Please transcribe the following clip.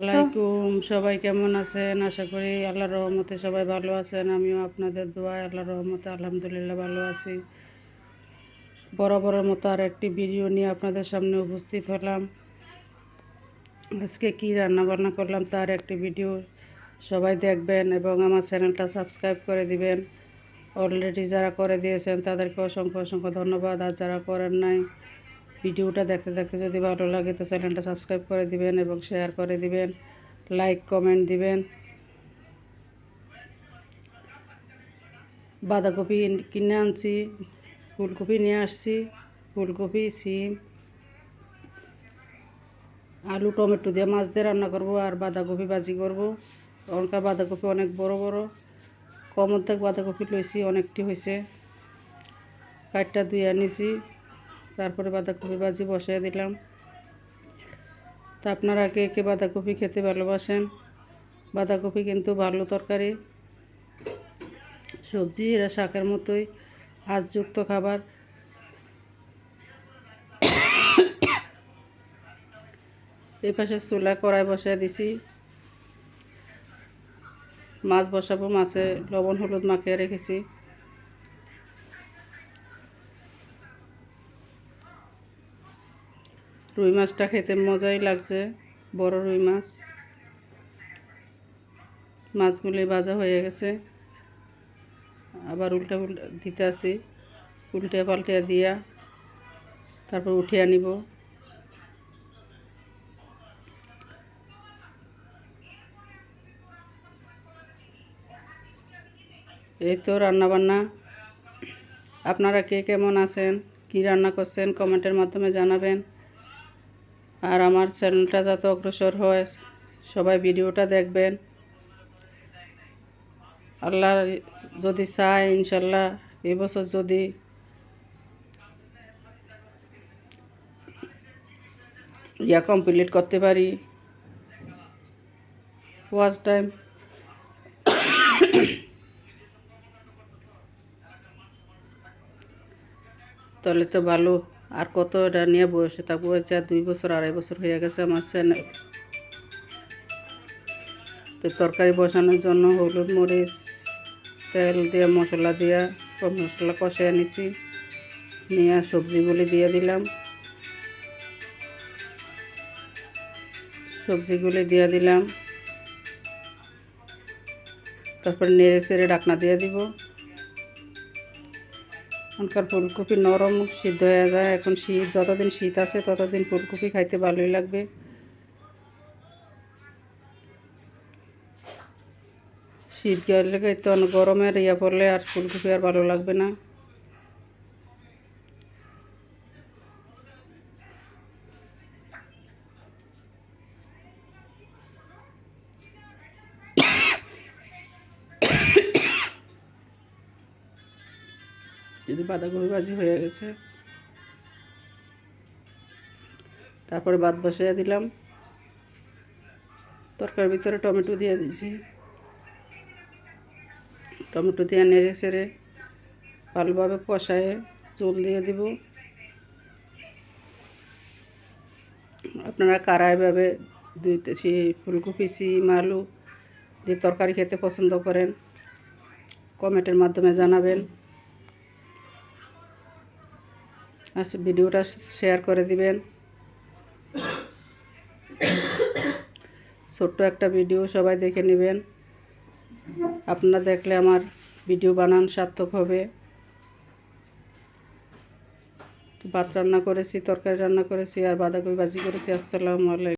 আলাইকুম, সবাই কেমন আছেন? আশা করি আল্লাহর রহমতে সবাই ভালো আছেন। আমিও আপনাদের দোয়ায় আল্লাহর রহমতে আলহামদুলিল্লাহ ভালো আছি। বরাবরের মতো আর একটি ভিডিও নিয়ে আপনাদের সামনে উপস্থিত হলাম। আজকে কি রান্না বান্না করলাম তার একটি ভিডিও সবাই দেখবেন এবং আমার চ্যানেলটা সাবস্ক্রাইব করে দিবেন। অলরেডি যারা করে দিয়েছেন তাদেরকে অসংখ্য অসংখ্য ধন্যবাদ। আর যারা করেন নাই, ভিডিওটা দেখতে দেখতে যদি ভালো লাগে তো চ্যানেলটা সাবস্ক্রাইব করে দিবেন এবং শেয়ার করে দিবেন, লাইক কমেন্ট দিবেন। বাঁধাকপি কিনে আনছি, ফুলকপি নিয়ে আসছি, ফুলকপি, সিম, আলু, টমেটো দিয়ে মাছ দিয়ে রান্না করব আর বাঁধাকপি ভাজি করব। ওখানকার বাঁধাকপি অনেক বড় বড়, কম অর্ধেক বাঁধাকপি লইছি, অনেকটি হয়েছে। কাঠটা ধুয়ে নিছি, তারপরে বাঁধাকপি ভাজি বসিয়ে দিলাম। তা আপনারা কে কে বাঁধাকপি খেতে ভালোবাসেন? বাঁধাকপি কিন্তু ভালো তরকারি, সবজি, এরা শাকের মতোই আঁশযুক্ত খাবার। এই পাশে চুলা কড়াই বসায় দিছি, মাছ বসাবো। মাছে লবণ হলুদ মাখিয়ে রেখেছি। রুই মাছটা খেতে মজাই লাগছে, বড় রুই মাছ। মাছগুলি ভাজা হয়ে গেছে, আবার উল্টা দিতে আসি, উল্টে পাল্টে দিয়া তারপর উঠিয়ে নিব। এই তো রান্নাবান্না। আপনারা কে কেমন আছেন, কি রান্না করছেন কমেন্টের মাধ্যমে জানাবেন। আর আমার চ্যানেলটা যাতে অগ্রসর হয় সবাই ভিডিওটা দেখবেন। আল্লাহ যদি চায় ইনশাল্লাহ এবছর যদি কমপ্লিট করতে পারি, ওয়াচ টাইম, তাহলে তো ভালো। আর কত এটা নিয়ে বসে থাকবো? যা 2 বছর 2.5 বছর হয়ে গেছে আমার চ্যানেল। তো তরকারি বসানোর জন্য হলুদ মরিচ তেল দিয়ে মশলা দিয়ে মশলা কষিয়ে নিছি, নিয়ে সবজিগুলি দিয়ে দিলাম। তারপর নেড়ে চেড়ে ঢাকনা দিয়ে দিব। এখনকার ফুলকপি নরম সিদ্ধ হয়ে যায়। এখন শীত, যতদিন শীত আছে ততদিন ফুলকপি খাইতে ভালোই লাগবে। শীত গেলে তো গরমের পড়লে আর ফুলকপি আর ভালো লাগবে না। যদি বাঁধাকপি ভাজি হয়ে গেছে, তারপরে ভাত বসিয়ে দিলাম। তরকারির ভিতরে টমেটো দিয়ে দিয়েছি, টমেটো দিয়ে নেড়ে চেড়ে ভালোভাবে কষায়ে জল দিয়ে দিব। আপনারা কারা এভাবে ফুলকপি, সিম, আলু দিয়ে তরকারি খেতে পছন্দ করেন কমেন্টের মাধ্যমে জানাবেন। আচ্ছা, ভিডিওটা শেয়ার করে দিবেন। ছোট্ট একটা ভিডিও, সবাই দেখে নেবেন। আপনারা দেখলে আমার ভিডিও বানান সার্থক হবে। তো ভাত রান্না করেছি, তরকারি রান্না করেছি আর বাঁধাকপি ভাজি করেছি। আসসালামু আলাইকুম।